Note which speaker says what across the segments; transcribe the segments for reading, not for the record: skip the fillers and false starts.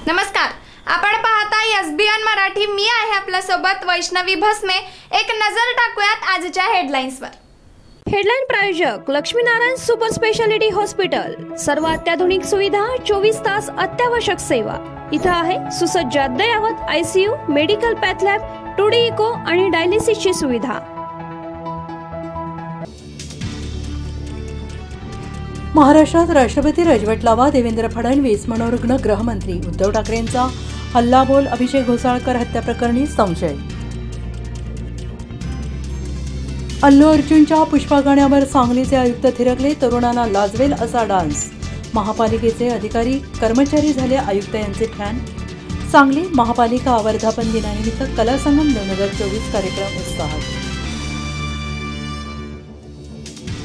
Speaker 1: नमस्कार, आपण पाहता एसबीएन मराठी। मी आहे आपल्या सोबत वैष्णवी भस्मे। एक नजर टाकूयात आजच्या हेडलाईन्सवर।
Speaker 2: हेडलाईन प्रायोजक लक्ष्मीनारायण सुपर स्पेशालिटी हॉस्पिटल। सर्व अत्याधुनिक सुविधा, 24 तास अत्यावश्यक सेवा। इथे आहे सुसज्ज अद्ययावत ICU, medical path lab, 2D echo आणि डायलिसिसची सुविधा।
Speaker 3: महाराष्ट्रात राष्ट्रपती राजवट लावा, देवेंद्र फडणवीस मनोरुग्ण गृहमंत्री। उद्धव ठाकरेंचा हल्लाबोल, अभिषेक घोसाळकर हत्या प्रकरणी संशय। अल्लू अर्जुनच्या पुष्पा गाण्यावर सांगलीचे आयुक्त थिरकले, तरुणांना लाजवेल असा डान्स। महापालिकेचे अधिकारी कर्मचारी झाले आयुक्त यांचे फॅन। सांगली महापालिका वर्धापन दिनानिमित्त कला संगम 2024 कार्यक्रम उत्साहात।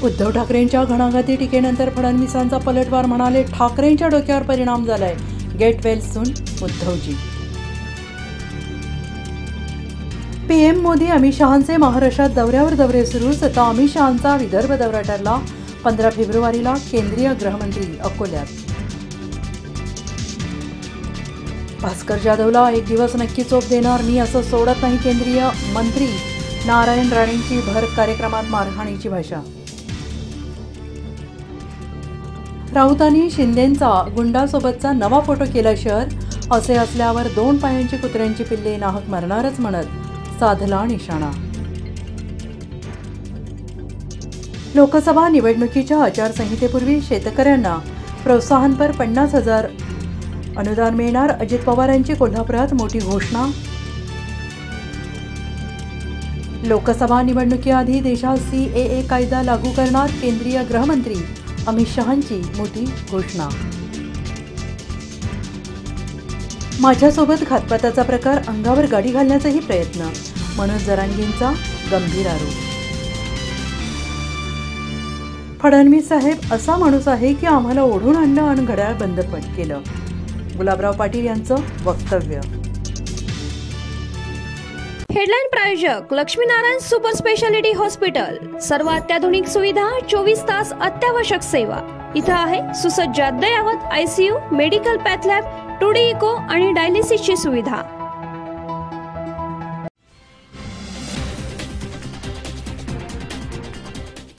Speaker 3: उद्धव ठाकरेंच्या घणाघाती टीकेनंतर फडणवीसांचा पलटवार, म्हणाले ठाकरेंच्या डोक्यावर परिणाम झालाय, get well soon Uddhavji. PM Modi Amit शहांचे महाराष्ट्रात दौरे सुरू। आता अमित शहांचा विदर्भ दौरा ठरला। 15 फेब्रुवारीला केंद्रीय गृहमंत्री अकोल्यात। भास्कर जाधवला 1 दिवस नक्की चोप देणार मी, असं सोडत नाही केंद्रीय मंत्री। नारायण राणेंची भर कार्यक्रमात मारहाणीची भाषा। राऊतांनी शिंदेंचा गुंडासोबतचा नवा फोटो केला शेअर। असे असल्यावर 2 पायांची कुत्र्यांची पिल्ले नाहक मरणारच म्हणत साधला निशाणा। लोकसभा निवडणुकीच्या आचारसंहितेपूर्वी शेतकऱ्यांना प्रोत्साहनपर 50,000 अनुदान मिळणार। अजित पवारांची कोल्हापुरात मोठी घोषणा। लोकसभा निवडणुकीआधी देशात CAA कायदा लागू करणार, केंद्रीय गृहमंत्री अमित शहांची मोठी घोषणा। माझ्यासोबत घातपाताचा प्रकार, अंगावर गाडी घालण्याचाही प्रयत्न, मनोज जरांगेंचा गंभीर आरोप। फडणवीस साहेब असा माणूस आहे की आम्हाला ओढून आणलं आणि घड्याळ बंद केलं, गुलाबराव पाटील यांचं वक्तव्य।
Speaker 2: हेडलाईन प्रायोजक लक्ष्मीनारायण सुपर स्पेशालिटी हॉस्पिटल। सर्व अत्याधुनिक सुविधा, 24 तास अत्यावश्यक सेवा। इथे आहे सुसज्ज अद्ययावत ICU, medical path lab, 2D echo आणि डायलिसिसची सुविधा।